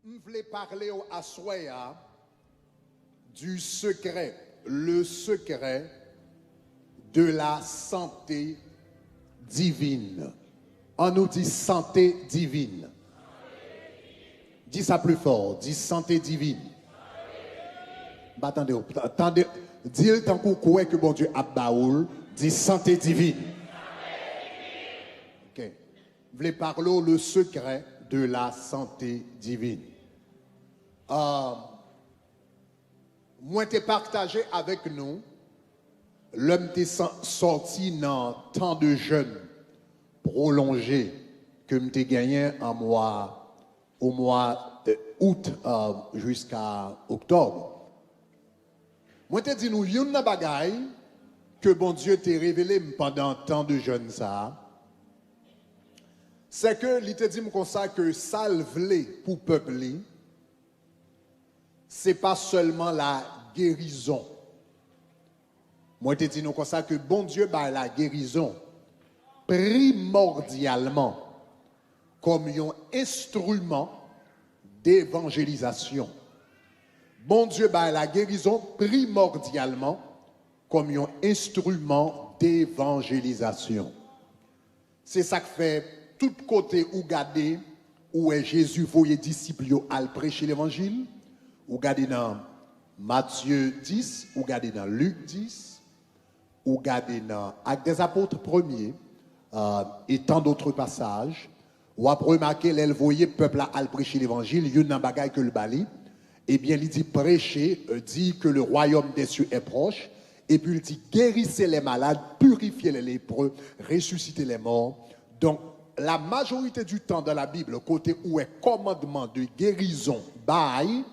Je voulais parler à Soya du secret, le secret de la santé divine. On nous dit santé divine. Dis ça plus fort, dis santé divine. Bah, attendez, dis tant qu'on croit que bon Dieu a baoul, dis santé divine. Ok. Je voulais parler le secret de la santé divine. Moi, t'ai partagé avec nous, l'homme t'est sorti dans tant de jeûnes prolongés que m'était gagné au mois d'août jusqu'à octobre. Moi, t'ai dit nous, yon nan bagay que bon Dieu t'est révélé pendant tant de jeûnes ça. C'est que il te dit comme ça que salvelé pour peupler, c'est pas seulement la guérison. Moi, je te dis nous comme ça que bon Dieu bah la guérison primordialement comme un instrument d'évangélisation. Bon Dieu bah la guérison primordialement comme un instrument d'évangélisation. C'est ça que fait tout côté où garder où est Jésus voyait disciples à prêcher l'évangile. Ou regardez dans Matthieu 10, ou regardez dans Luc 10, ou regardez dans Actes des Apôtres 1er, et tant d'autres passages, ou après remarquer, elle voyait le peuple à prêcher l'évangile, il y a un bagage que le bali, et bien il dit prêcher, dit que le royaume des cieux est proche, et puis il dit guérissez les malades, purifiez les lépreux, ressuscitez les morts. Donc, la majorité du temps dans la Bible, côté où est commandement de guérison, bail,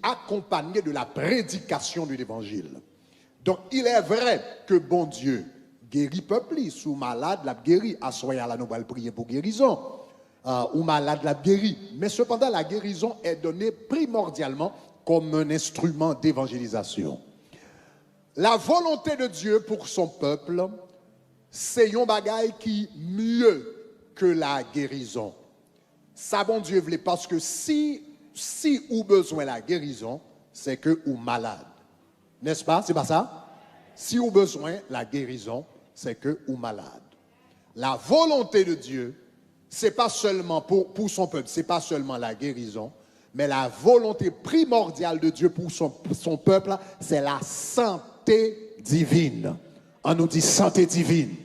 accompagné de la prédication de l'évangile. Donc, il est vrai que bon Dieu guérit peuple, sous malade, l'a guéri, à soya là, nous allons prier pour guérison, ou malade, l'a guéri. Mais cependant, la guérison est donnée primordialement comme un instrument d'évangélisation. La volonté de Dieu pour son peuple, c'est un bagage qui mieux que la guérison. Ça, bon Dieu voulait, parce que si ou besoin la guérison, c'est que ou malade. N'est-ce pas? C'est pas ça? Si ou besoin la guérison, c'est que ou malade. La volonté de Dieu, c'est pas seulement pour son peuple, c'est pas seulement la guérison, mais la volonté primordiale de Dieu pour son peuple, c'est la santé divine. On nous dit santé divine.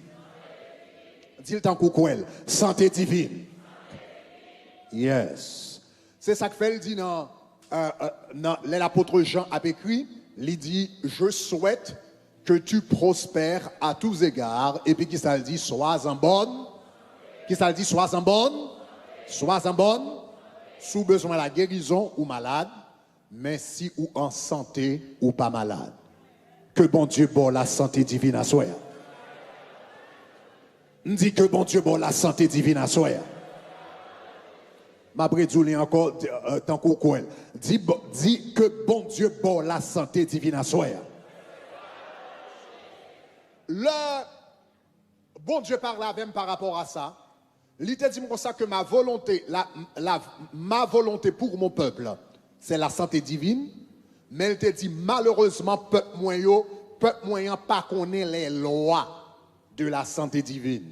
Dis-le tant qu'ouquel, santé divine. Yes. C'est ça que fait, il dit dans l'apôtre Jean a écrit, il dit, je souhaite que tu prospères à tous égards, et puis qui ça dit, sois en bonne, qui ça dit, sois en bonne, sous besoin de la guérison ou malade, mais si ou en santé ou pas malade. Que bon Dieu bon la santé divine à soi. On dit que bon Dieu bon la santé divine à soi. Ma brédouli encore, tant qu'on quoi. Dis que bon Dieu bon la santé divine à soi. Le bon Dieu parle avec moi par rapport à ça. Il te dit comme ça que ma volonté, ma volonté pour mon peuple, c'est la santé divine. Mais il te dit malheureusement, peuple moyen pas connaît les lois de la santé divine.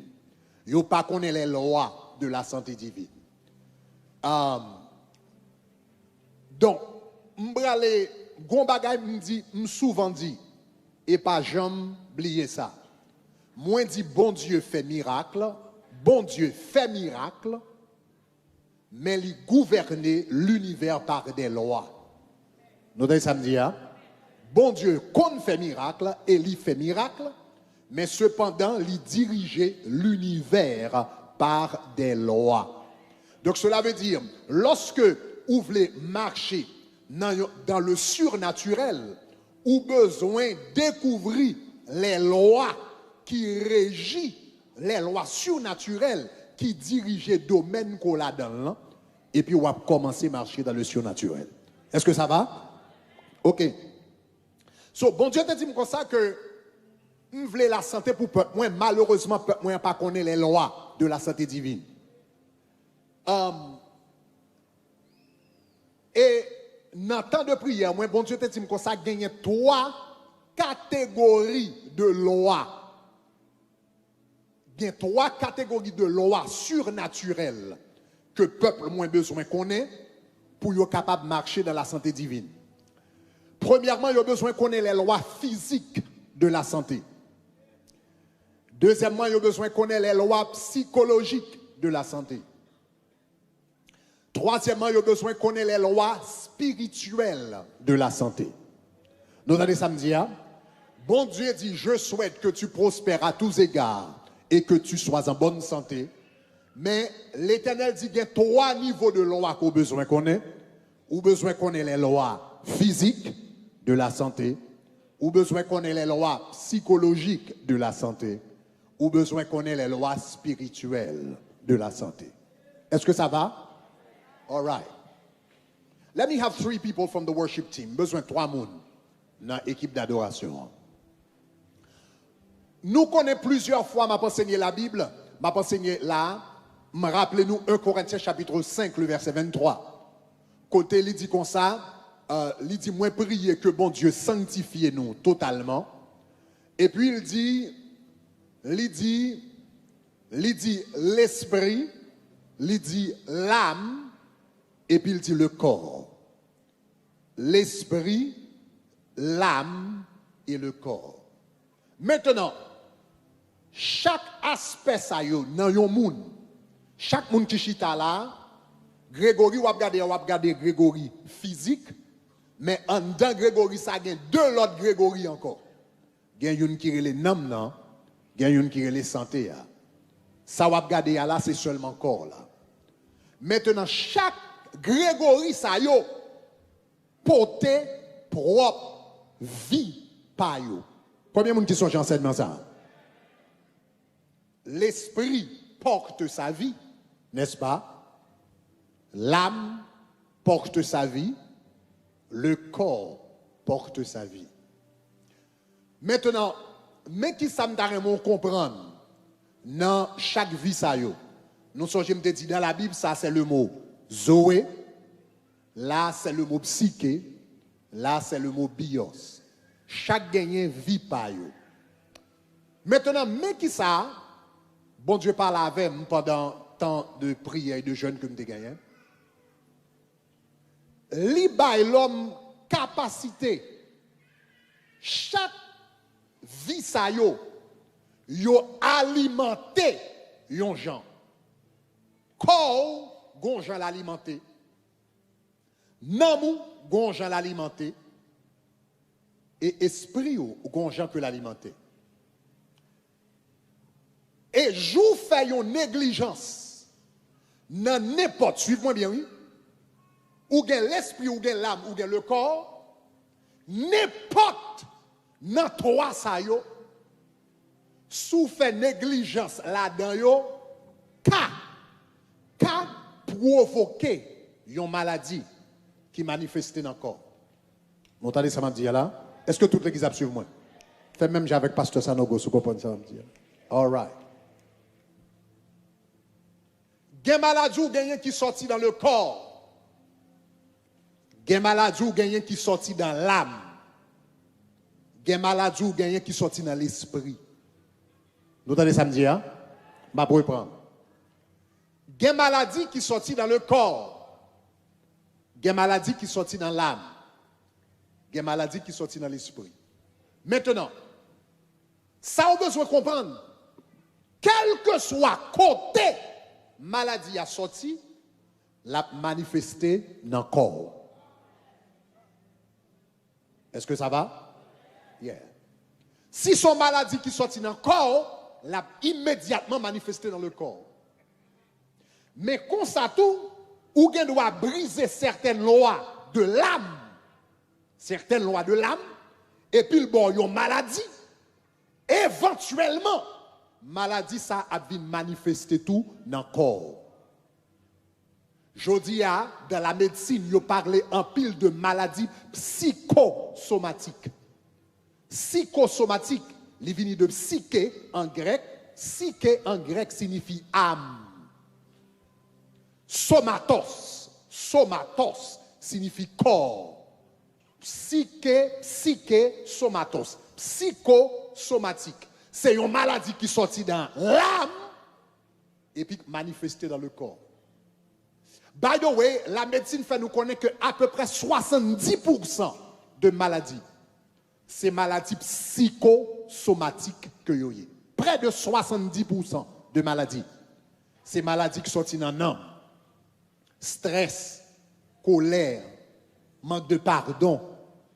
Yo pas connaît les lois de la santé divine. Donc, m'brale, gon bagay souvent dit, et pas jamais oublier ça. Moi dit, bon Dieu fait miracle, mais il gouverne l'univers par des lois. Nous avons samedi, hein? Bon Dieu qu'on fait miracle, et il fait miracle, mais cependant, il dirige l'univers par des lois. Donc cela veut dire, lorsque vous voulez marcher dans le surnaturel, ou besoin de découvrir les lois qui régissent, les lois surnaturelles qui dirigent le domaine qu'on a dans l'an, et puis on va commencer à marcher dans le surnaturel. Est-ce que ça va? Ok. So, bon Dieu te dit comme ça que vous voulez la santé pour peuple. Moi, malheureusement, peuple, moi, pas connaît les lois de la santé divine. dans temps de prière, moi, bon Dieu te dit que ça gagne 3 catégories de loi. Il y a 3 catégories de lois surnaturelles que le peuple moins besoin connaît pour être capable de marcher dans la santé divine. Premièrement, il a besoin de connaître les lois physiques de la santé. Deuxièmement, il a besoin de connaître les lois psychologiques de la santé. Troisièmement, il a besoin de connaître les lois spirituelles de la santé. Nous allons samedi, bon Dieu dit, je souhaite que tu prospères à tous égards et que tu sois en bonne santé. Mais l'Éternel dit qu'il y a 3 niveaux de lois qu'on a besoin de connaître. Ou besoin de connaître les lois physiques de la santé, ou besoin de connaître les lois psychologiques de la santé, ou besoin de connaître les lois spirituelles de la santé. Est-ce que ça va? All right. Let me have 3 people from the worship team. Besoin de 3 personnes dans l'équipe d'adoration. Nous connaissons plusieurs fois, m'a enseigné la Bible, m'a enseigné là, me rappelez-nous 1 Corinthiens chapitre 5, le verset 23. Côté, il dit comme ça, il dit, moi prier que bon Dieu sanctifie nous totalement. Et puis il dit l'esprit, il dit l'âme, et puis il dit le corps. L'esprit, l'âme et le corps. Maintenant, chaque aspect ça yo dans yon moun, chaque moun qui chita là, Grégory ou regarder Grégory physique, mais en dedans Grégory ça gagne 2 autres Grégory encore. Gagne une qui relè nam nan, gagne une qui relè santé ya. Ça ou regarder là c'est seulement corps là. Maintenant chaque Grégory ça yo porte propre vie pa yo. Combien de monde qui sont enseignement ça? L'esprit porte sa vie, n'est-ce pas? L'âme porte sa vie, le corps porte sa vie. Maintenant, mais qui ça me comprendre dans chaque vie ça yo? Nous sommes je me dit dans la Bible ça c'est le mot Zoé, là c'est le mot psyché, là c'est le mot bios. Chaque gagnant vie par yo. Maintenant, mais qui ça? Bon Dieu parle avec moi pendant tant de prières et de jeûnes que je gagné. Li bay l'homme capacité. Chaque vie sa yo alimenté yon gens. Corps gon gens l'alimenté. Namou gon gens l'alimenté. Et esprit gon gens que l'alimenter. Et jou fait une négligence dans n'importe, suivez-moi bien, oui, ou gen l'esprit, ou gen l'âme, ou gen le corps, n'importe dans 3 ça yo, sous fait négligence là-dedans yo, ka provoquer une maladie qui manifeste dans le corps. Vous entendez ça m'a dit là? Est-ce que toute l'église a suivi moi? Fait même j'ai avec pasteur Sanogo, si vous comprenez ça m'a dit. All right. Gen maladie ou gen qui sorti dans le corps. Gen maladie ou gen qui sorti dans l'âme. Gen maladie ou gen qui sorti dans l'esprit. Nous entendez samedi hein? Ma pour prendre. Gen maladie qui sorti dans le corps. Gen maladie qui sorti dans l'âme. Gen maladie qui sorti dans l'esprit. Maintenant, ça on besoin de comprendre. Quel que soit côté maladie a sorti, l'a manifesté dans le corps. Est-ce que ça va? Yeah. Si son maladie qui sorti dans le corps, l'a immédiatement manifesté dans le corps. Mais comme ça tout, ou gen doit briser certaines lois de l'âme, certaines lois de l'âme, et puis le bon yon maladie, éventuellement, maladie ça a bien manifesté tout dans le corps. Jodi a dans la médecine, yo parlé en pile de maladies psychosomatiques. Psychosomatique, il vient de psyché en grec. Psyché en grec signifie âme. Somatos signifie corps. psychosomatos. Psychosomatique. C'est une maladie qui sortit dans l'âme et puis manifestée dans le corps. By the way, la médecine fait nous connaître qu'à peu près 70% de maladies, c'est maladies psychosomatiques que vous avez. Près de 70% de maladies, c'est maladies qui sortent dans l'âme. Stress, colère, manque de pardon,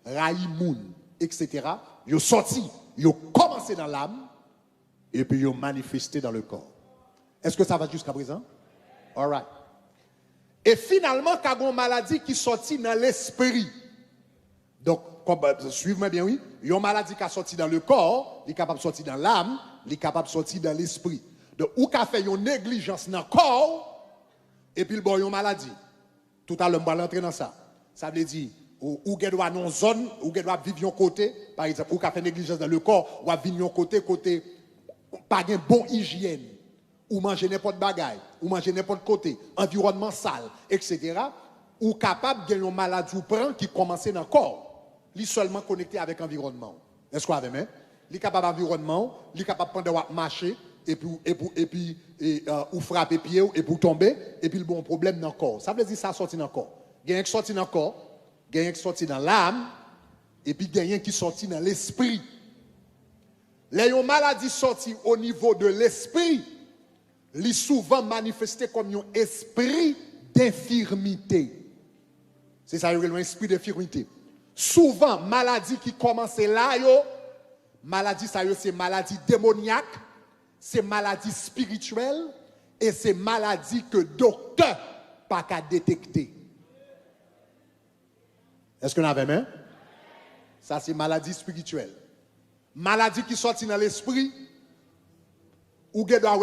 raïmoun, etc. Ils sont sortis, ils ont commencé dans l'âme et puis ils ont manifesté dans le corps. Est-ce que ça va jusqu'à présent? All right. Et finalement, il y a une maladie qui sortit dans l'esprit. Donc, suivez-moi bien, oui. Il y a une maladie qui a sorti dans le corps, il est capable de sortir dans l'âme, il est capable de sortir dans l'esprit. Donc, ou qu'a fait une négligence dans le corps, et puis il y a une maladie. Tout à l'heure, on va rentrer dans ça. Ça veut dire, ou doit dans une zone, ou doit vivre un côté, par exemple, ou qu'a fait négligence dans le corps, ou vivre un côté, pas de bonne hygiène. Ou manger n'importe bagaille, ou manger n'importe côté, environnement sale, etc. Ou capable de une maladie ou prend qui commence dans le corps. Il est seulement connecté avec l'environnement. Est-ce qu'on a même? Il est capable d'environnement, il est capable de marcher, et puis ou frapper pied, et pour tomber, et puis le bon problème dans le corps. Ça veut dire que ça sorti dans le corps. Il y a un qui sorti dans le corps, il y a un qui sorti dans l'âme, et puis il y a un qui sorti dans l'esprit. Les maladies sorties au niveau de l'esprit, li souvent manifesté comme un esprit d'infirmité. C'est ça, un esprit d'infirmité. Souvent, maladie qui commence là, maladie, c'est maladie démoniaque, c'est maladie spirituelle, et c'est maladie que docteur pas qu'à détecter. Est-ce qu'on avait même? Ça, c'est maladie spirituelle. Maladie qui sortit dans l'esprit, ou que doit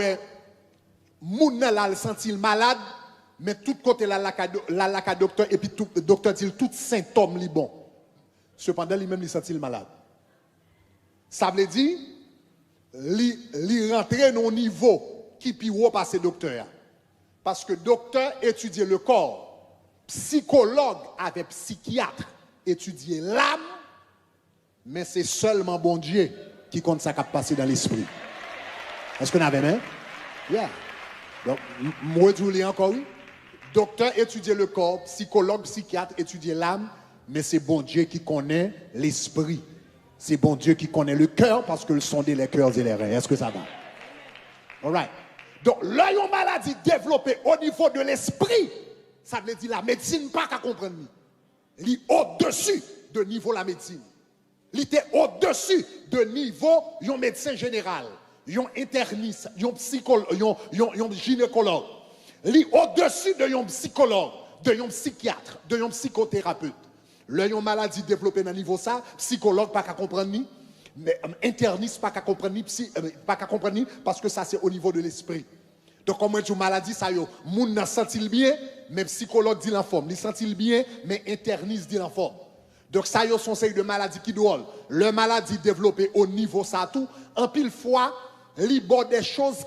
moun nan la sentit malade, mais tout côté la docteur, et puis le docteur dit tout symptôme li bon. Cependant, lui-même, il sentit malade. Ça veut dire, il rentre dans un niveau qui peut passer docteur. Parce que docteur étudie le corps, psychologue avec psychiatre étudie l'âme, mais c'est seulement bon Dieu qui compte ça qui passer dans l'esprit. Est-ce qu'on avait même? Yeah. Donc, moi, je vous lis encore, oui. Docteur étudie le corps, psychologue, psychiatre étudie l'âme, mais c'est bon Dieu qui connaît l'esprit. C'est bon Dieu qui connaît le cœur parce que le sondé les cœurs et les reins. Est-ce que ça va? All right. Donc, là, il y a une maladie développée au niveau de l'esprit. Ça veut dire la médecine pas qu'à comprendre. Il est au-dessus de niveau la médecine. Il était au-dessus de niveau un médecin général. Yon interniste, yon psychologue, yon gynécologue. Li au-dessus de yon psychologue, de yon psychiatre, de yon psychothérapeute. Le yon maladie développée dans niveau ça, psychologue pas qu'à comprendre ni, mais interniste pas qu'à comprendre ni, pas qu'à comprendre ni, parce que ça c'est au niveau de l'esprit. Donc comme une maladie ça yo, moun nan senti bien, mais psychologue dit en forme, il senti bien, mais interniste dit en forme. Donc ça yo son série de maladies qui drôle. Le maladie développée au niveau ça tout, en pile fois libre des choses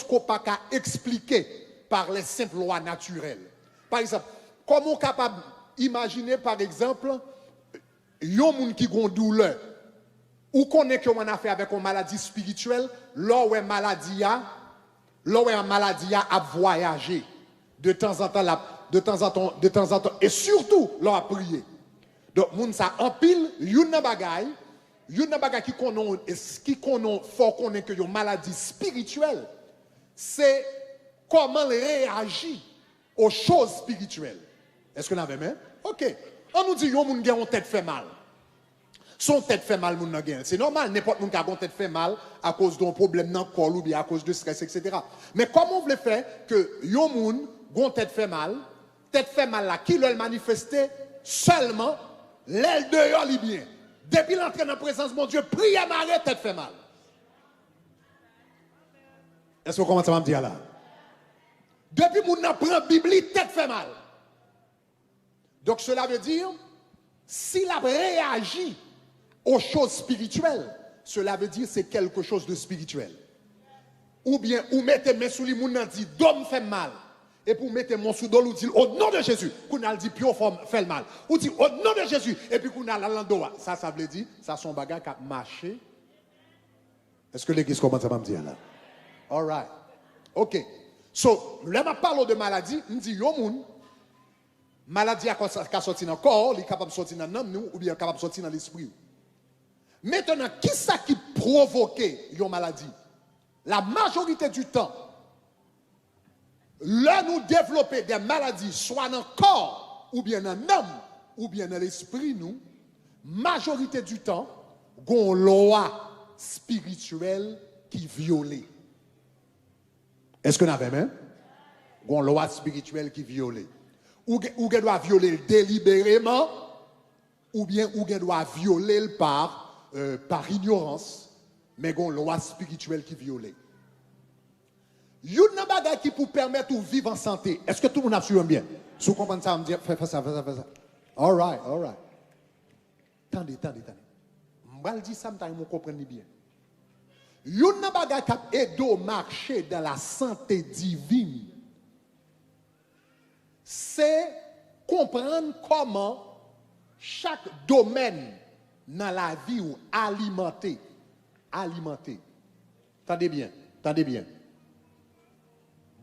qu'on pas qu'à expliquer par les simples lois naturelles. Par exemple, comment on est capable d'imaginer, par exemple, un monde qui a une douleur, ou qu'on est qu'on a fait avec une maladie spirituelle, là où une maladie a voyagé de temps en temps, et surtout, là à prier. Donc, moun ça empile, yon nan bagay, qui connaît fort connaît que une maladie spirituelle, c'est comment réagir aux choses spirituelles. Est-ce qu'on avait même? Ok. On nous dit yon moun gen tête fait mal. Son tête fait mal moun nan gen. C'est normal, n'importe moun qui a une tête fait mal à cause d'un problème dans le corps ou bien à cause de stress, etc. Mais comment on veut faire que yon moun gon tête fait mal là, qui le manifester seulement l'aile dehors li bien. Depuis l'entrée dans la présence de mon Dieu, priez marrer, tête fait mal. Est-ce que vous commencez à me dire là? Depuis mon apprend la Bible, tête fait mal. Donc cela veut dire, s'il a réagi aux choses spirituelles, cela veut dire c'est quelque chose de spirituel. Ou bien, ou mettez mes sous les moun nan dit, d'homme fait mal. et pour mettre mon sous d'eau, ou dit au nom de Jésus, qu'on a dit pio fait le mal. Ou dit au nom de Jésus, et puis qu'on a la landoa. Ça veut dire, ça son bagage qui a marché. Est-ce que l'église commence à me dire là? All right. OK. So, là, je parle de maladie, je dis, yo moun, maladie qui sorti dans le corps, il est capable de sortir dans l'âme, ou bien capable de sortir dans l'esprit. Maintenant, qui ça qui provoque une maladie? La majorité du temps, là nous développer des maladies, soit dans le corps, ou bien dans l'âme, ou bien dans l'esprit, nous, majorité du temps, gon loi spirituelle qui viole. Est-ce que nous avons même? Gon loi spirituelle qui viole. Ou doit violer délibérément, ou bien ou doit violer par ignorance, mais gon loi spirituelle qui viole. Yon nan bagay qui pour permettre de vivre en santé. Est-ce que tout le monde a suivi bien? Si vous comprenez ça, on me dit, fais ça. All right. Attendez. Je vais dire ça, vous comprenez bien. Yon nan bagay qui aide au marcher dans la santé divine, c'est comprendre comment chaque domaine dans la vie ou alimenter. Attendez bien.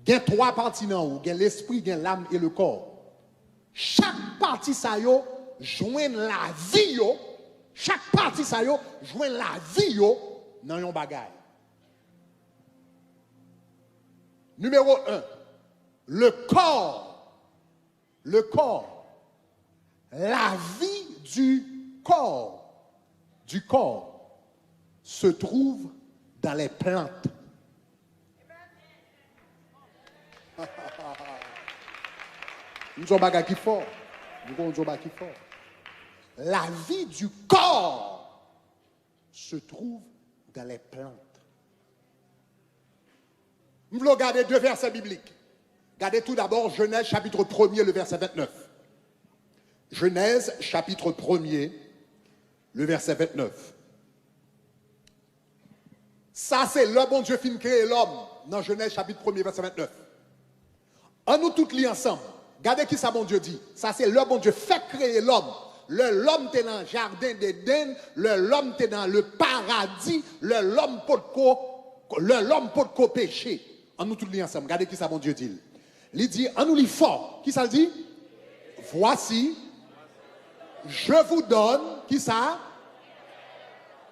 Il y a trois parties dans vous, il y a l'esprit, il y a l'âme et le corps. Chaque partie ça yo joint la vie yo, chaque partie ça yo joint la vie yo dans yon bagay. Numéro 1, le corps, la vie du corps se trouve dans les plantes. Nous sommes bagay qui fort. La vie du corps se trouve dans les plantes. Nous voulons regarder deux versets bibliques. Regardez tout d'abord Genèse chapitre 1er, le verset 29. Genèse chapitre 1er, le verset 29. Ça, c'est le bon Dieu fin créer l'homme dans Genèse chapitre 1er, verset 29. En nous toutes liés ensemble. Regardez qui ça, bon Dieu dit. Ça, c'est le bon Dieu fait créer l'homme. L'homme était dans le jardin d'Éden, l'homme était dans le paradis, l'homme peut pécher. En nous tous liés ensemble. Regardez qui ça, bon Dieu dit. Il dit, en nous les fort. Qui ça dit? Voici, je vous donne, qui ça?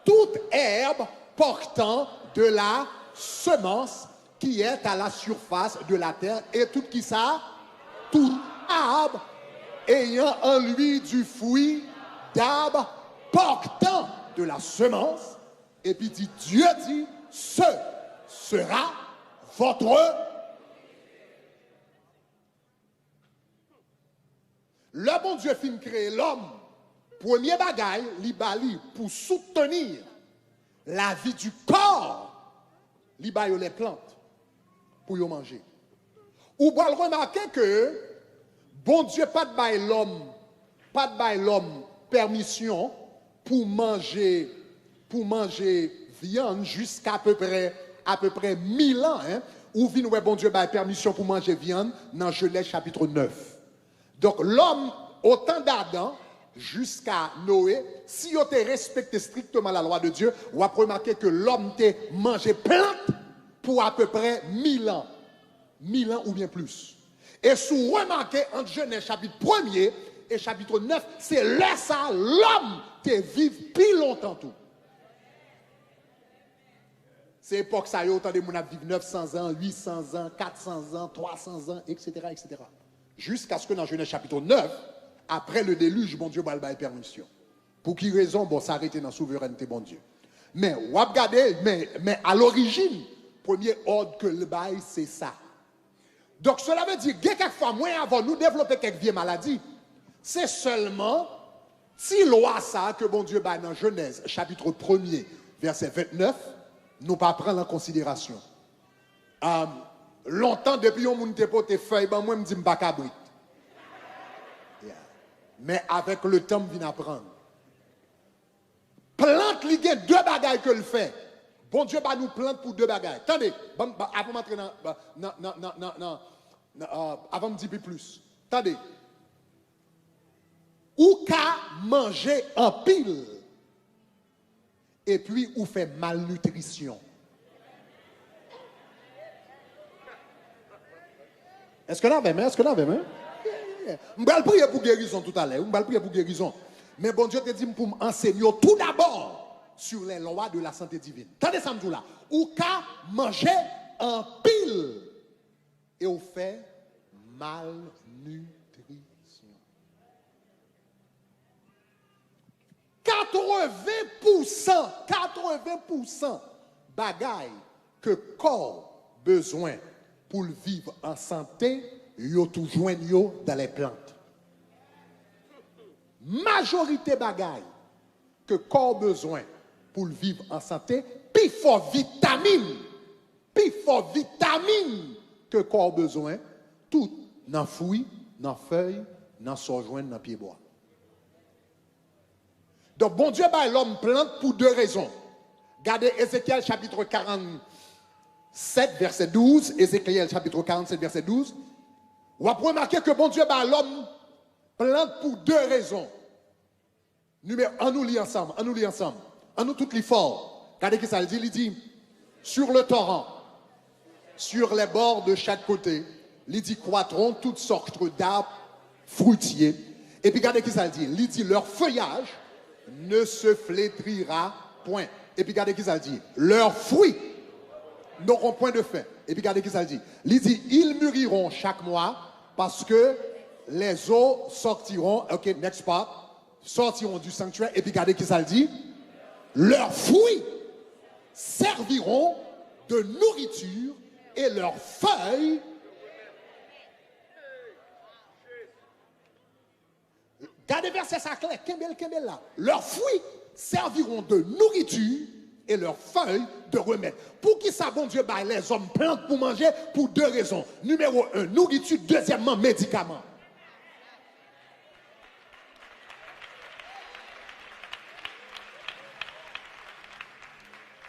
Toute herbe portant de la semence qui est à la surface de la terre. Et tout qui ça? Tout arbre ayant en lui du fruit d'arbre portant de la semence. Et puis dit, Dieu dit, ce sera votre. Le bon Dieu fin créer l'homme. Premier bagaille, li bali pour soutenir la vie du corps, li baille les plantes pour y manger. Ou bien remarquer que bon Dieu pas de bail l'homme permission pour manger viande jusqu'à à peu près 1000 ans. Hein, ou vient ouais, bon Dieu bail permission pour manger viande dans Genèse chapitre 9. Donc l'homme au temps d'Adam jusqu'à Noé, si on te respecté strictement la loi de Dieu, on va remarquer que l'homme t'a mangé plante pour à peu près 1000 ans. 1000 ans ou bien plus. Et si vous remarquez entre Genèse chapitre 1er et chapitre 9, c'est là ça, l'homme te vive plus longtemps tout. C'est l'époque ça, il y a autant de gens qui vivent 900 ans, 800 ans, 400 ans, 300 ans, etc. Jusqu'à ce que dans Genèse chapitre 9, après le déluge, bon Dieu va le permission. Pour qui raison? Bon, s'arrêter dans la souveraineté, bon Dieu. Mais, regardez, mais à l'origine, premier ordre que le bail, c'est ça. Donc, cela veut dire que quelquefois, moins avant nous développer quelques vieilles maladies, c'est seulement si loi ça que bon Dieu bail dans Genèse, chapitre 1er, verset 29, nous pas prendre en considération. Longtemps, depuis qu'on m'a porté feuille, ben moi, je me dis, je ne pas cabrit. Mais avec le temps, je viens apprendre. Plante, il y a deux bagailles que le fait. Bon Dieu, bah nous plante pour deux bagailles. Attendez, avant d'entrer dans Avant de dire plus. Attendez. Ou qu'à manger en pile. Et puis, ou fait malnutrition. Est-ce que là, est-ce que là, je vais prier pour guérison tout à l'heure. Je vais prier pour guérison. Mais bon Dieu te dit pour m'enseigner tout d'abord sur les lois de la santé divine. Attendez ça, me là. Ou qu'à manger en pile. Et ou fait malnutrition. 80% bagaille que corps besoin pour vivre en santé, yo toujours dans les plantes. Majorité bagaille que corps besoin pour vivre en santé, puis fort vitamine que corps besoin, tout dans fruits, dans feuilles, dans sojourn, dans pied bois. Donc, bon Dieu, bah, l'homme plante pour deux raisons. Regardez Ézéchiel chapitre 47, verset 12. Ézéchiel chapitre 47, verset 12. On va remarquer que bon Dieu, bah, l'homme plante pour deux raisons. On nous lit ensemble. On nous toutes les forts. Regardez ce que ça dit. Il dit, sur le torrent, sur les bords de chaque côté, il dit, croîtront toutes sortes d'arbres fruitiers. Et puis regardez ce que ça dit. Il dit, leur feuillage ne se flétrira point. Et puis regardez qui ça dit. Leurs fruits n'auront point de fin. Et puis regardez qui ça dit. Il dit, ils mûriront chaque mois parce que les eaux sortiront, ok, next part, sortiront du sanctuaire. Et puis regardez qui ça dit. Leurs fruits serviront de nourriture et leurs feuilles Gardez verset ça clair, Kembel là. Leurs fruits serviront de nourriture et leurs feuilles de remède. Pour qui ça, bon Dieu, bah, les hommes plantent pour manger pour deux raisons. Numéro 1, nourriture. Deuxièmement, médicaments.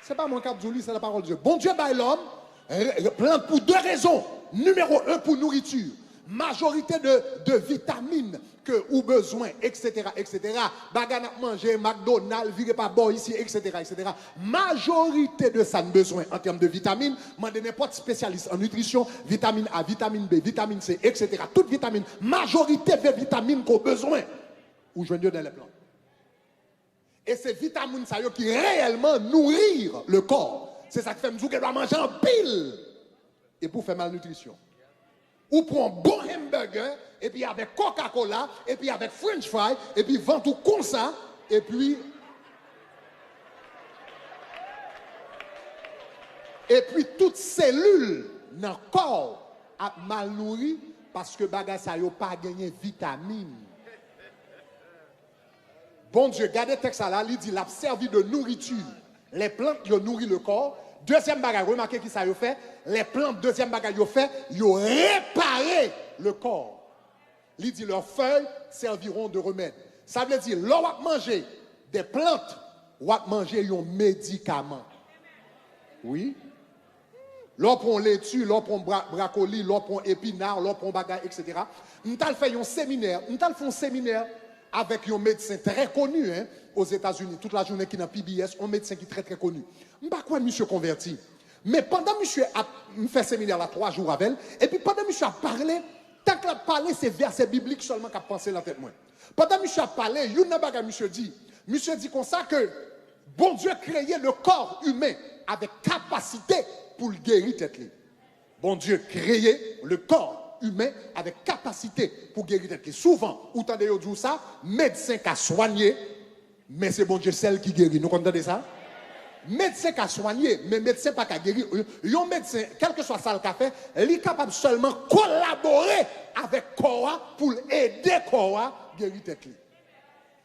C'est pas mon cap Jouli, c'est la parole de Dieu. Bon Dieu, bah, l'homme plante pour deux raisons. Numéro 1, pour nourriture. Majorité de vitamines que ou besoin, etc., etc. Bagana manger, McDonald's, virez pas bon ici, etc., etc. Majorité de ça besoin en termes de vitamines. Mandez n'importe spécialiste en nutrition, vitamine A, vitamine B, vitamine C, etc. Toutes vitamines. Majorité de vitamines qu'on besoin. Ou joignent dans les plantes. Et ces vitamines ça qui réellement nourrir le corps. C'est ça qui fait nous qu'elle doit manger en pile. Et pour faire malnutrition. Ou pour un bon hamburger, et puis avec Coca-Cola, et puis avec French fry, et puis vend tout comme ça, et puis toutes cellules dans le corps a mal nourri parce que bagay ça yo pas gagné vitamine. Bon Dieu, regardez le texte là, il dit l'a servi de nourriture. Les plantes qui nourrissent le corps. Deuxième bagage, remarquez qui ça y fait. Les plantes, deuxième bagage, ils fait, ils réparé le corps. Il dit leurs feuilles serviront de remède. Ça veut dire, l'on manger des plantes, on va manger un médicament. Oui. L'on prend laitue, l'on prend brocoli, l'on prend épinard, l'on prend bagage, etc. Nous avons fait un séminaire, avec un médecin très connu aux États-Unis, toute la journée qui est dans PBS, un médecin qui est très très connu. Je ne sais pas quoi monsieur converti. Mais pendant que monsieur a fait séminaire là 3 jours avec elle, et puis pendant que monsieur a parlé, tant qu'il a parlé, c'est versets bibliques seulement qu'il a pensé dans la tête. Pendant que monsieur a parlé, il y a un monsieur dit comme ça que bon Dieu a créé le corps humain avec capacité pour le guérir tête. Bon Dieu a créé le corps humain avec capacité pour guérir tête. Souvent, vous entendez dire ça, médecin qui a soigné, mais c'est bon Dieu celle qui guérit. Nous entendez ça? Médecin qui a soigné, mais médecin pas qui a guéri. Un médecin, quel que soit ça le fait, il est capable seulement collaborer avec corps pour aider corps à guérir tête.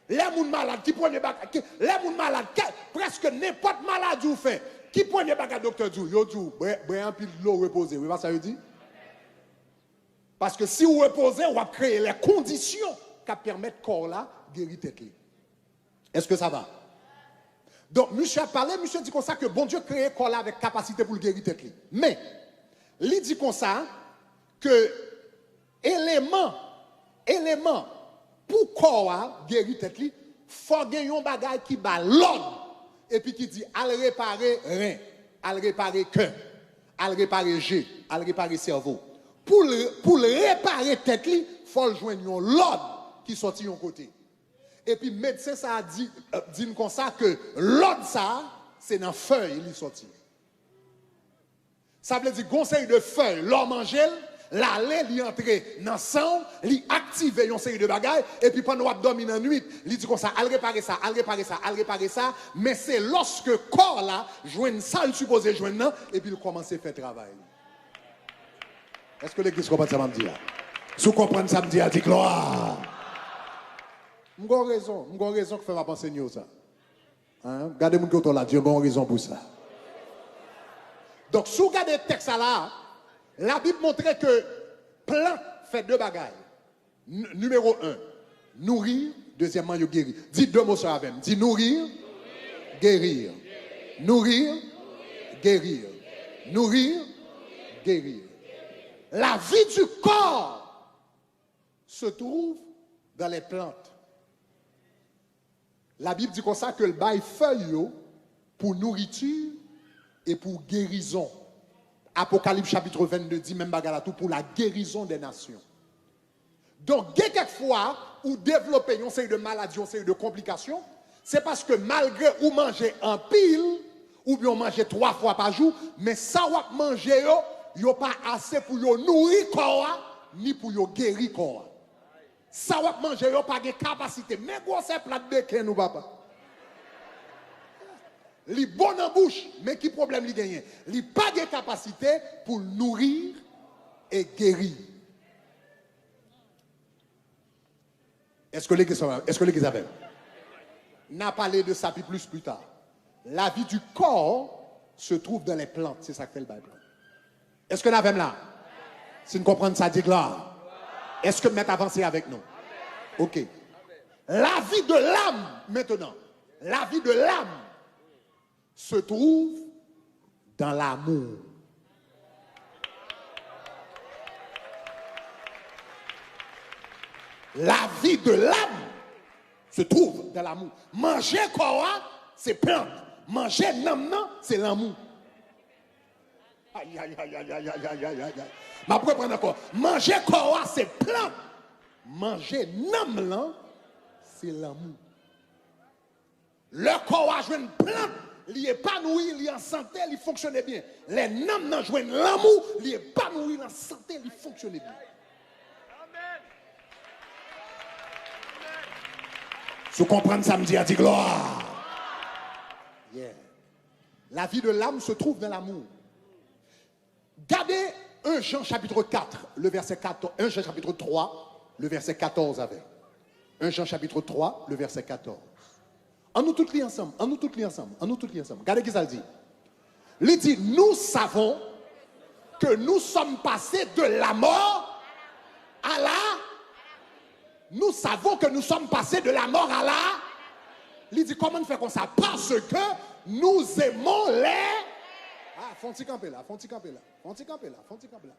Les gens malades qui prennent des bagages, les gens malades, presque n'importe maladie vous fait, qui prennent des bagages docteur Djou, yo Djou, un pile de l'eau reposée. Vous voyez ça veut dire? Parce que si vous reposez, on va créer les conditions qui permettent corps là guérir tête. Est-ce que ça va? Donc, monsieur a parlé, monsieur dit comme ça que bon Dieu crée corps là avec capacité pour le guérir tête. Mais, il dit comme ça que élément, pour corps guérir tête li, faut gagner un bagage qui bat l'ordre et puis qui dit al réparer rein, al réparer cœur, al réparer jeu, al réparer cerveau. Pour réparer tête li, faut joindre l'ordre qui sorti un côté. Et puis médecin ça a dit comme ça que l'ordre ça c'est dans feuille il sorti. Ça veut dire conseil de feuille, l'homme manger la lait li entrer dans sang, li activer une série de bagages et puis pendant qu'on dormir dans nuit, li dit comme ça, al réparer ça, al réparer ça, al réparer ça, mais c'est lorsque corps là joine ça, il supposé joindre et puis il commence à faire travail. Est-ce que l'église comprend ça me dit là? Si vous comprenez ça me dit, dit gloire. M'gon raison que fait ma penser ça. Hein? Regardez mon côté là, Dieu a raison pour ça. Donc si vous regardez le texte là, la Bible montrait que plante fait deux bagailles. Numéro 1, nourrir. Deuxièmement, il guérir. Dis deux mots sur la même. Dis nourrir, guérir. Nourrir, guérir. Nourrir, guérir. La vie du corps se trouve dans les plantes. La Bible dit comme ça que le bail feuille pour nourriture et pour guérison. Apocalypse chapitre 22 dit même bagarre tout pour la guérison des nations. Donc, quelquefois, ou développer une série de maladies, une série de complications, c'est parce que malgré ou manger en pile, ou bien manger 3 fois par jour, mais ça ou manger, yo pas assez pour yo nourrir corps, ni pour yo guérir corps. Ça ou manger, yo pas de capacité. Mais gros c'est plat de béquin nous papa. Li bon en bouche, mais qui problème li gagne? Li pas de capacité pour nourrir et guérir. Est-ce que l'église avait? N'a parlé de ça plus tard. La vie du corps se trouve dans les plantes, c'est ça que fait le Bible. Est-ce que nous avons là? Si nous comprenons ça, dit là. Est-ce que vous avancé avec nous? Ok. La vie de l'âme, maintenant. La vie de l'âme se trouve dans l'amour. La vie de l'âme se trouve dans l'amour. Manger quoi, c'est plante. Manger nam, c'est l'amour. Aïe, aïe, aïe, aïe, aïe, aïe, aïe, aïe, aïe. Ma prendre encore. Manger quoi, c'est plante. Manger nam, c'est l'amour. Le corps a joué une plante. Il est épanoui, il est en santé, il fonctionne bien. Les nam jouent l'amour, il est épanoui, il est en santé, il fonctionne bien. Si vous comprenez ça, me dit, dit gloire. Yeah. La vie de l'âme se trouve dans l'amour. Gardez 1 Jean chapitre 4, le verset 14, 1 Jean chapitre 3, le verset 14 avec. 1 Jean chapitre 3, le verset 14. En nous tous les ensemble, en nous tous les ensemble, en nous tous les ensemble. Regardez qui ça dit. Il dit, nous savons que nous sommes passés de la mort à la... Nous savons que nous sommes passés de la mort à la... Il dit, comment on fait comme ça? Parce que nous aimons les... Ah, font-ils camper là, font-ils camper là, font-ils camper là, font-ils camper là.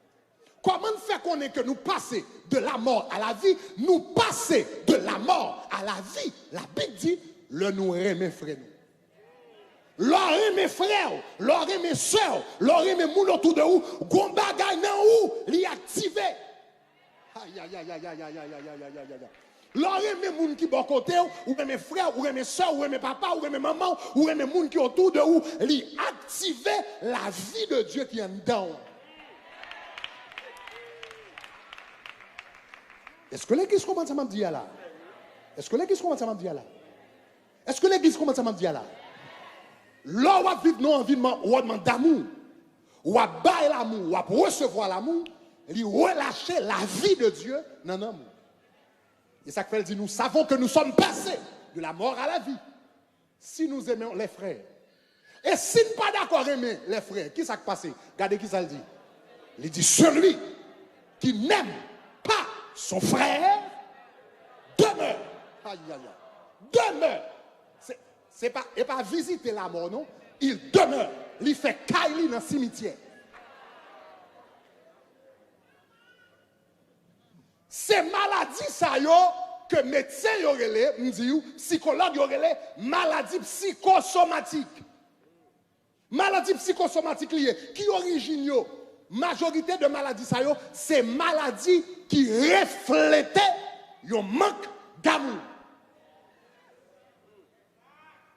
Comment on fait qu'on est que nous passons de la mort à la vie? Nous passons de la mort à la vie. La Bible dit, le nous remet frère nous. Leur mes frères, leur mes soeurs, leur mes moun autour de vous, gomba gagne où, l'y activer. Aïe, aïe, aïe, aïe, aïe, aïe, aïe, aïe, aïe, aïe, aïe. L'or mes moun qui bon côté, ou mes frères, ou mes soeurs, ou mes papas, ou mes mamans, ou mes moun qui autour de vous, l'y activer la vie de Dieu qui est dedans. Est-ce que l'église commence à me dire là? Est-ce que l'église commence à me dire là? Est-ce que l'église commence à me dire là? Là où on vit nos environnements d'amour, où on baille l'amour, où on recevoir l'amour, il relâcher la vie de Dieu dans l'amour. Et ça fait dit, nous savons que nous sommes passés de la mort à la vie. Si nous aimons les frères. Et si nous ne sommes pas d'accord aimer les frères, qui s'est passé? Regardez qui ça le dit. Il dit, celui qui n'aime pas son frère demeure. Aïe, aïe, aïe. Demeure. C'est pas visiter la mort, non. Il demeure. Il fait caille dans le cimetière. c'est maladie ça yo que médecin yo relé, m'dit psychologue yo relé maladie psychosomatique. Maladie psychosomatique liée qui origine yo majorité de maladies ça yo c'est maladie qui reflète un manque d'amour.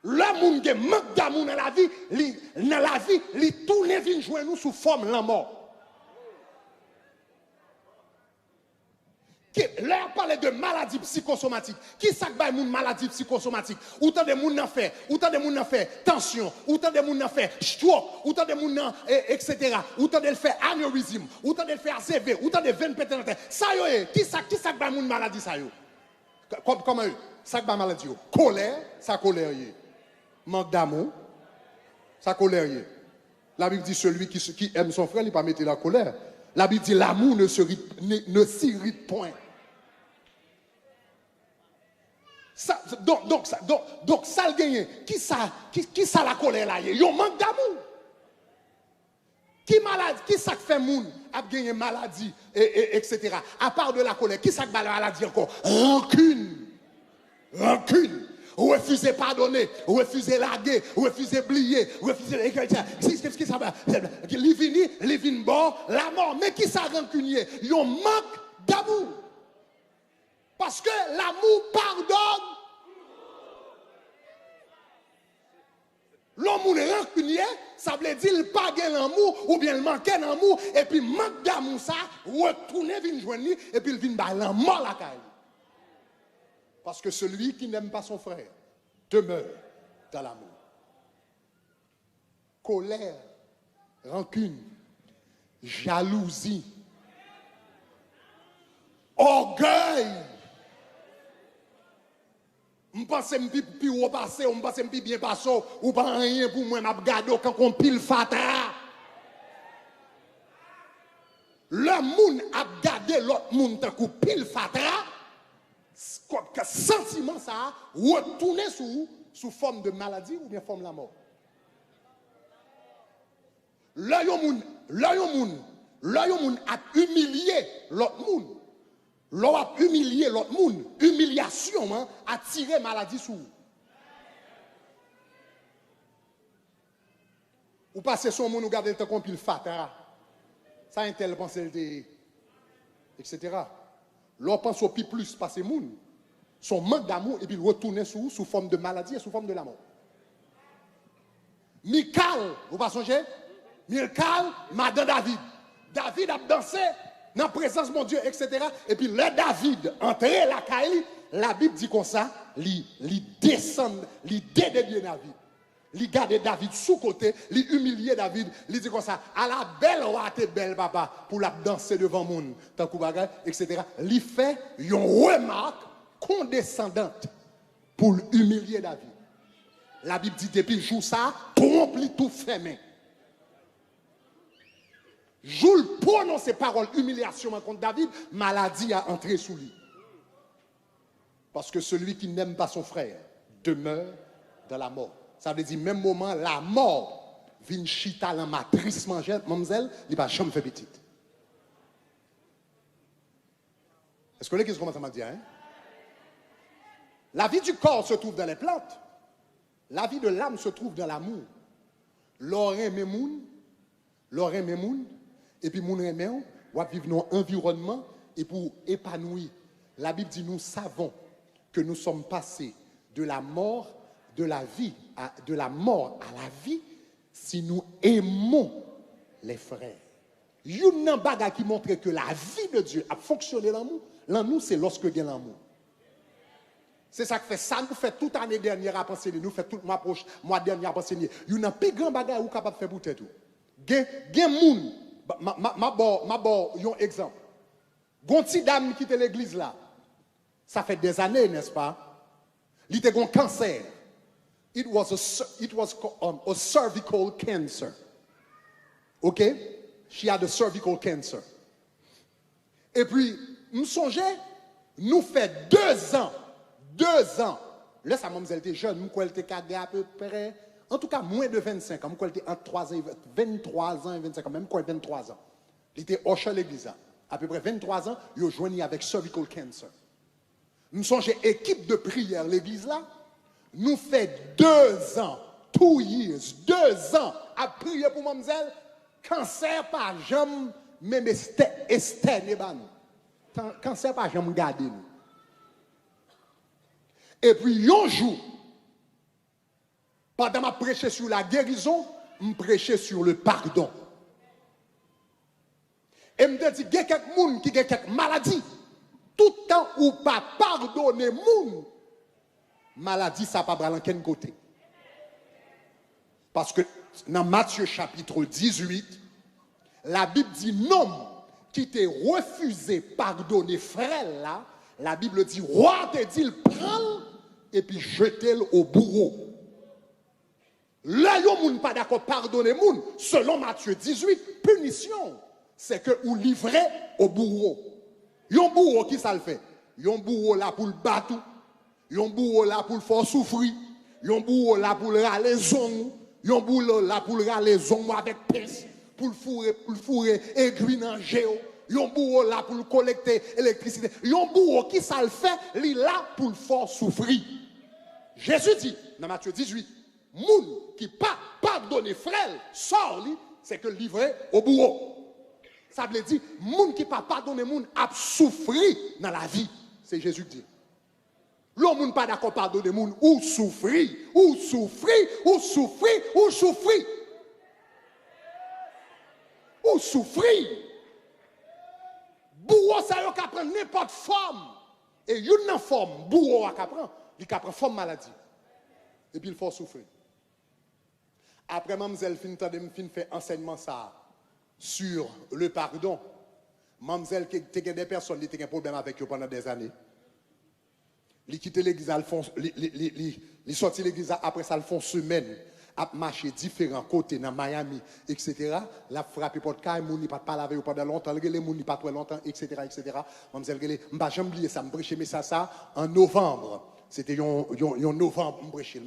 Le monde qui manque d'amour dans la vie, il tourne vient joindre nous sous forme la mort. Là, on parle de maladie psychosomatique. Qui ça que une maladie psychosomatique? Autant de monde en fait, autant de monde en fait tension, autant de monde en fait stroke, autant de monde etc. Autant de faire anévrisme, autant de faire ACV, autant de veines pétées. Ça yo qui ça que une maladie ça yo? Comment ça que maladie yo? Colère, ça colère yé. Manque d'amour, ça colère yé. La Bible dit celui qui aime son frère, il ne pas mettre la colère. La Bible dit l'amour ne s'irrite point. Ça, donc ça le gagne. Qui ça la colère là? Il y a un manque d'amour. Qui ça fait moun a gagné maladie etc. À part de la colère, qui ça la maladie encore? Rancune. Refuser pardonner, refuser laguer, refuser oublier, refuser qu'est-ce qui ça va? Les vins bon, la mort. Mais qui ça rancunier? Il manque d'amour. Parce que l'amour pardonne. L'homme rancunier, ça veut dire qu'il pas l'amour ou bien il manque d'amour et puis manque d'amour ça, retourner vinn joindre et puis il vinn ba l'amour la caille. Parce que celui qui n'aime pas son frère demeure dans l'amour. Colère, rancune, jalousie, orgueil. Je pense que je suis repassé, je pense que je suis bien passé, ou pas rien pour moi, je regarde quand on pile fatra. Le monde a gardé l'autre monde tant qu'on pile fatra. Que sentiment ça retourner sous forme de maladie ou bien forme de la mort. Là yon moun a humilié l'autre monde. L'on a humilié l'autre monde. Humiliation a tiré maladie sous. Ou passez son monde ou garder le temps qu'on pile fatra. Ça un tel pensée etc. L'on pense au plus passer monde. Son manque d'amour et puis retourner sous forme de maladie et sous forme de la mort. Michal, vous pas songez? Michal, madame David. David a dansé dans la présence de mon Dieu, etc. Et puis le David, entré la caille, la Bible dit comme ça, il descend, il dédélier David. Il garde David sous côté, il humilier David, il dit comme ça, à la belle roi, t'es belle papa, pour la danser devant monde, tant que bagage, etc. Il fait une remarque condescendante pour humilier David. La Bible dit depuis le jour ça, trompe tout fermé. Jour prononce ces paroles humiliation contre David, maladie a entré sous lui. Parce que celui qui n'aime pas son frère demeure dans la mort. Ça veut dire même moment la mort vient chita dans matrice mademoiselle, il va jamais faire petite. Est-ce que vous commencez à me dire hein? La vie du corps se trouve dans les plantes. La vie de l'âme se trouve dans l'amour. L'oreille memoun, et puis moun remen, ou à vivre dans un environnement et pour épanouir. La Bible dit nous savons que nous sommes passés de la mort, de la vie, de la mort à la vie, si nous aimons les frères. Il y a un bagage qui montre que la vie de Dieu a fonctionné dans nous. L'amour, c'est lorsque il y a l'amour. C'est ça que fait ça, nous fait toute année dernière à penser, nous fait tout mois dernier à penser. Il y a un plus grand bagage où capable de faire pour tout. Gen moun, ma bon, un exemple. Gonti dame qui était l'église là. Ça fait des années, n'est-ce pas? Il était un cancer. It was a cervical cancer. Okay? She had a cervical cancer. Et puis, nous songeons, nous fait 2 ans. 2 ans. Là, sa maman, elle était jeune, nous, elle était à peu près, en tout cas, moins de 25 ans. Nous, elle était entre 23 ans et 25 ans, même quoi, 23 ans. Il était au chez l'église, à peu près 23 ans, ils ont joint avec cervical cancer. Nous sommes une équipe de prière, l'église là. Nous fait 2 ans, 2 years, 2 ans à prier pour mademoiselle. Cancer par jambe, même Esther Neban. Cancer par jambe garder nous. Et puis un jour, pendant que je prêchais sur la guérison, je prêchais sur le pardon. Et je me dis, il y a quelques gens qui ont quelques maladies. Tout le temps où pas pardonner moun, maladie ça pas dans quel côté. Parce que dans Matthieu chapitre 18, la Bible dit non qui t'a refusé pardonner frère là, la Bible dit roi te dit prend et puis jetez-le au bourreau. Là yo moun pas d'accord pardonner moun, selon Matthieu 18, punition, c'est que ou livrez au bourreau. Yon bourreau qui ça le fait? Yon bourreau là pour le battre, yon bourreau là pour le faire souffrir, yon bourreau là pour le râler zong, yon bourreau là pour le râler zong avec pince, pour le fourrer aiguille dans géo, yon bourreau là pour le collecter électricité, yon bourreau qui ça le fait, li là pour le faire souffrir. Jésus dit dans Matthieu 18, moun qui pas pardonner frère, sort li, c'est que livré au bourreau. Ça veut dire, moun qui pas pardonner moun a souffri dans la vie. C'est Jésus qui dit. L'homme moun pas d'accord pardonner moun ou souffrir, ou souffrir, ou souffrir, ou souffrir. Ou souffrir. Bourreau ça yon ka prend n'importe forme. Et yon nan forme, bourreau a ka prend, il ka prend forme maladie. Et puis il faut souffrir. Après mademoiselle fin fait enseignement ça sur le pardon. Mademoiselle qui a des personnes qui ont un problème avec eux pendant des années. Ils quittent l'église, ils sortent de l'église après ça, ils font semaine, à marcher différents côtés dans Miami, etc. La frappe porte caille, moun ni pas parler avec eux pendant longtemps, les moun ni pas trop longtemps, etc., etc. Mademoiselle Gélé, m'pas jamais oublier ça, m'prêcher mais ça en novembre. C'était en novembre, m'prêcher,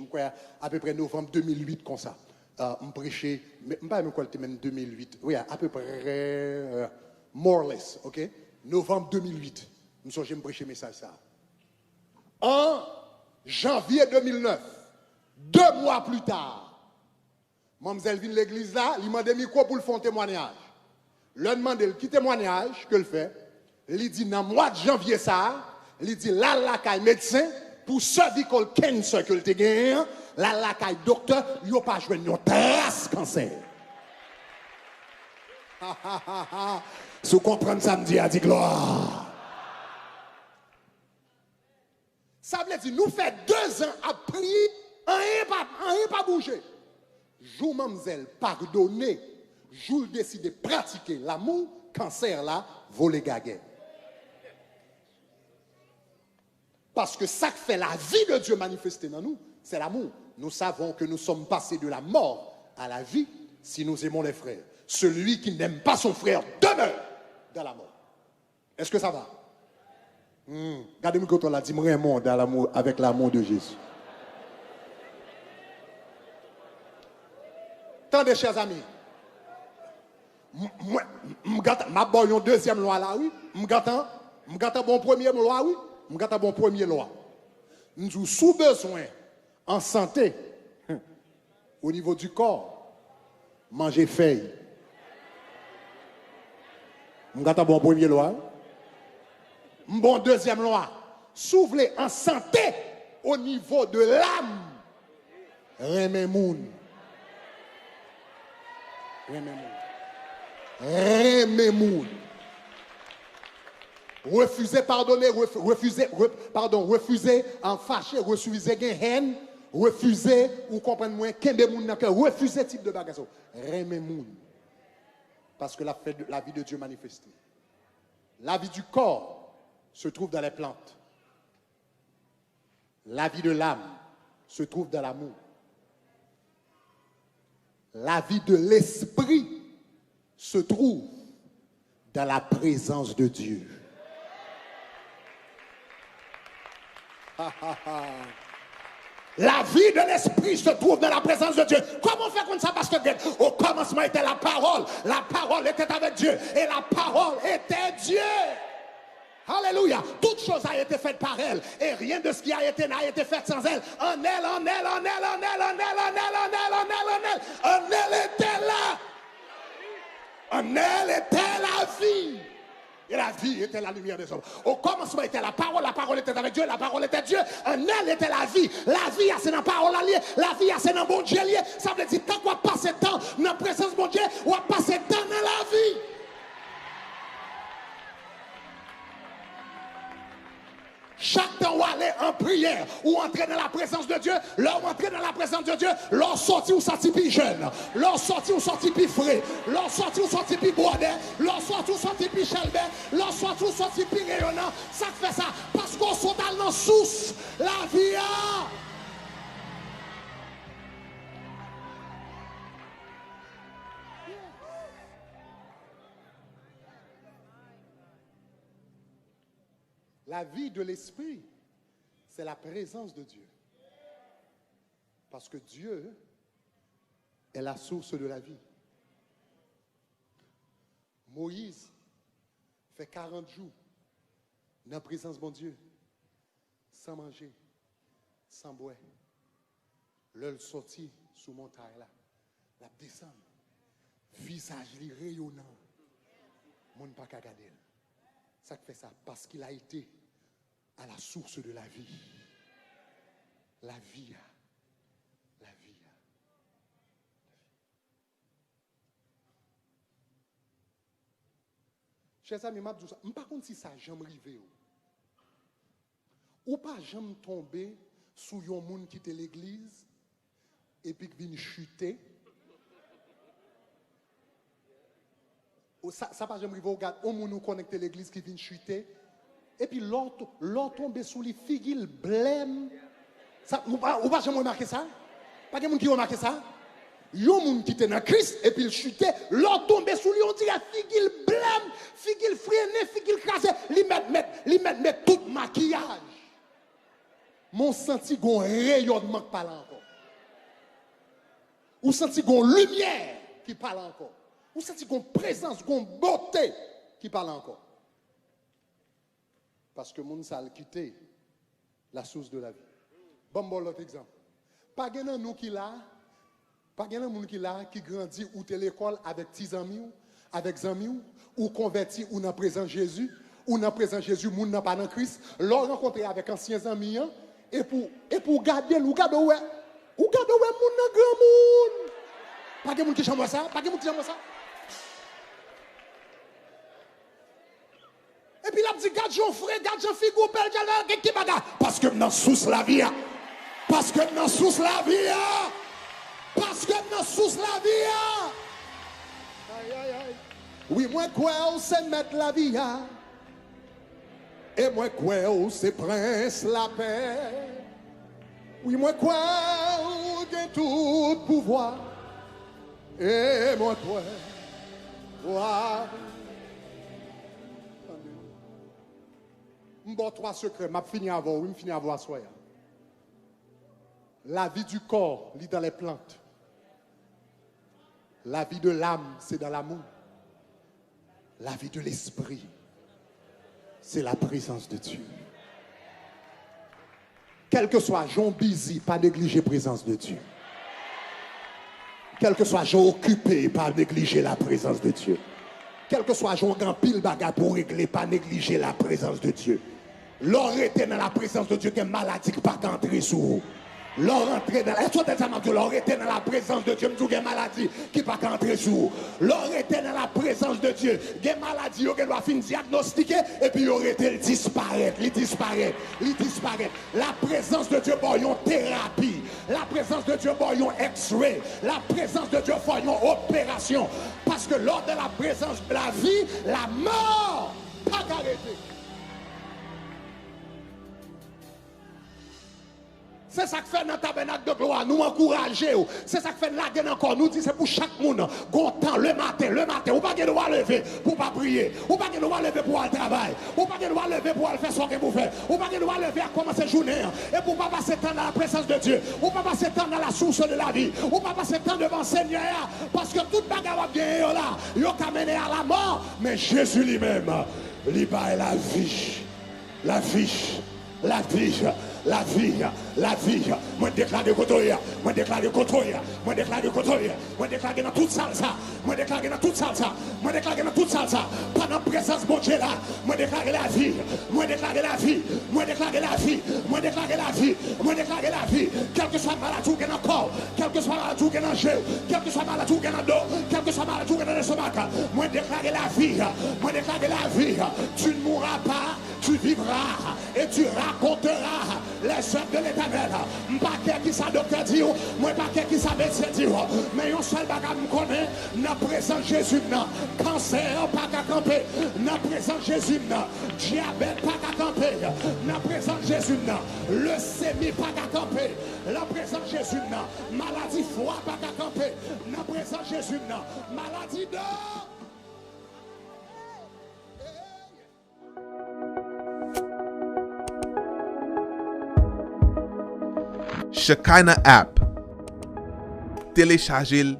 à peu près novembre 2008 comme ça. M'prêcher, mais m'pas même quoi le thème 2008. Oui, à peu près more or less, OK? Novembre 2008. M'songe m'prêcher message ça. En janvier 2009, 2 mois plus tard, mademoiselle vient de l'église là, il m'a demandé micro pour le faire un témoignage. Le demandé qui témoignage que le fait, il dit dans le mois de janvier ça, il dit là la caille médecin pour cervical cancer que le te gagné, là la caille docteur, il n'a pas joué une trace cancer. Si vous comprenez ça, me dit à dit gloire. Ça veut dire, nous fait 2 ans à prier, rien pas bouger. Jour mademoiselle, pardonner, jour décider de pratiquer l'amour, cancer là, voler gaguet. Parce que ça qui fait la vie de Dieu manifestée dans nous, c'est l'amour. Nous savons que nous sommes passés de la mort à la vie si nous aimons les frères. Celui qui n'aime pas son frère demeure dans la mort. Est-ce que ça va? Regardez-moi quand on l'a dit, un monde dans l'amour, avec l'amour de Jésus. Tendez, chers amis. Ma bonne deuxième loi là, oui. M'gata bon premier loi, oui. M'gata bon premier loi. Nous sous besoin en santé au niveau du corps, manger feuille. M'gata bon premier loi. Bon deuxième loi, s'ouvrir en santé au niveau de l'âme. Remè moun. Remè moun. Refuser pardonner, refuser en fâcher, refuser gen haine, refuser ou comprendre moins kembe moun nan cœur, refuser type de bagage. Remè moun. Parce que la vie de Dieu manifestée. La vie du corps se trouve dans les plantes. La vie de l'âme se trouve dans l'amour. La vie de l'esprit se trouve dans la présence de Dieu. La vie de l'esprit se trouve dans la présence de Dieu. Comment on fait comme ça, Pasteur Greg? Au commencement était la parole. La parole était avec Dieu. Et la parole était Dieu. Alléluia. Toute chose a été faite par elle. Et rien de ce qui a été n'a été fait sans elle. En elle, en elle, en elle, en elle, en elle, en elle, en elle, en elle, en elle. En elle était là. En elle était la vie. Et la vie était la lumière des hommes. Au commencement était la parole était avec Dieu, la parole était Dieu. En elle était la vie. La vie, c'est dans la parole alliée. La vie, c'est dans le bon Dieu lié. Ça veut dire, tant qu'on va passer temps dans la présence de mon Dieu, on va passer temps dans la vie. Chaque temps où aller en prière ou entrer dans la présence de Dieu, leur entrer dans la présence de Dieu, leur sorti ou sorti plus jeune, leur sorti ou sorti plus frais, leur sorti ou sorti plus bordé, leur sorti ou sorti plus chelbé, leur sorti ou sorti plus rayonnant. Ça fait ça parce qu'on sont dans la source, la vie. La vie de l'esprit, c'est la présence de Dieu. Parce que Dieu est la source de la vie. Moïse fait 40 jours dans la présence de mon Dieu, sans manger, sans boire. L'heure sorti sous montagne là, la descend, visage li rayonnant, mon pas qu'à garder. Ça fait ça parce qu'il a été à la source de la vie. La vie. La vie. Chers amis, je dis ça. Je ne sais pas si ça jamais arrivé. Ou pas jamais tomber sous un monde qui était l'église et puis qui vient chuter. Ça pas jamais arrivé. Regarde, on nous connecte l'église qui vient chuter. Et puis l'autre tombe sous les figues blême. Ou pas jamais remarqué ça? Pas de monde qui remarqué ça? Yon moun qui était dans Christ et puis il chutait, l'autre tombe sous lui, on dit figues blême, figues freiné, figues crasé, li met tout maquillage. Mon senti gon rayonnement qui parle encore. Ou senti gon lumière qui parle encore. Ou senti gon présence, gon beauté qui parle encore. Parce que moun sal quitté la source de la vie. Bon l'autre exemple. Pas gen nous qui là, pas gen moun qui là qui grandit ou t'es l'école avec petits amis avec amis ou converti ou dans présence Jésus ou dans présence Jésus moun n'a pas dans Christ, l'on rencontré avec anciens amis et pour garder ou garder ouais moun dans grand moun. Pas gen moun qui chambre ça, pas gen moun qui chambre ça. Et puis il a dit, garde Jean frère, garde Jean figure, belle, garde qui bagarre. Parce que dans sous la vie. Parce que dans sous la vie. Parce que dans sous la vie. Aïe, aïe, aïe. Oui, moi, quoi, c'est mettre la vie. Et moi, quoi, c'est prince la paix. Oui, moi, quoi, j'ai tout pouvoir. Et moi, quoi, wow. Bon, 3 secrets, m'a fini à voir, oui, fini à voir soya. La vie du corps lit dans les plantes. La vie de l'âme, c'est dans l'amour. La vie de l'esprit, c'est la présence de Dieu. Quel que soit Jean busy, pas négliger la présence de Dieu. Quel que soit Jean occupé, pas négliger la présence de Dieu. Quel que soit Jean grand pile bagarre pour régler, pas négliger la présence de Dieu. L'or était dans la présence de Dieu, qu'une maladie qui pas entrer sous vous. L'or entrer dans l'or était dans la présence de Dieu, m'dou gen maladie qui pas entrer sous vous. L'or était dans la présence de Dieu, gen maladie yo gen doit fin diagnostiquer et puis yo était disparaître, il disparaît. La présence de Dieu pour une thérapie, la présence de Dieu pour une X-ray, la présence de Dieu pour une opération. Parce que lors de la présence de la vie, la mort pas arrêté. C'est ça que fait dans le tabernacle de gloire. Nous encourager. C'est ça que fait la gueule encore. Nous dit c'est pour chaque monde. Gontan le matin. Ou pas de devoir lever pour pas prier. Ou pas de devoir lever pour aller travailler. Ou pas de devoir lever pour aller faire ce que vous faites. Ou pas de devoir lever à commencer la journée. Et pour pas passer temps dans la présence de Dieu. Ou pas passer temps dans la source de la vie. Ou pas passer temps devant le Seigneur. Parce que toute bagarre va bien là. Il a mené à la mort. Mais Jésus lui-même, il est la vie. La vie. La vie, la vie, la vie. Moi déclare côté, moi déclare côté, moi déclare côté, moi déclare dans toute salle ça, moi déclare dans toute salle ça, moi déclare dans toute salle ça. Pendant présence bon Dieu là, moi déclare la vie, moi déclare la vie, moi déclare la vie, moi déclare la vie, moi déclare la vie. Quel que soit maladie qui est dans le corps, quel que soit maladie qui est dans le jeu, quel que soit maladie qui est dans le dos, quel que soit maladie qui est dans le stomac, moi déclare la vie, moi déclare la vie. Tu ne mourras pas, tu vivras et tu raconteras les œuvres de l'Éternel. Pas qui ça docteur dit, moi pas qui ça médecin dit, mais un seul bagage me connaît, dans présence Jésus, cancer pas qu'à camper, dans présence Jésus, diabète pas qu'à camper, dans présence Jésus, leucémie pas qu'à camper, dans présence Jésus, maladie foie pas qu'à camper, dans présence Jésus, maladie de Shekinah app. Téléchargez-le.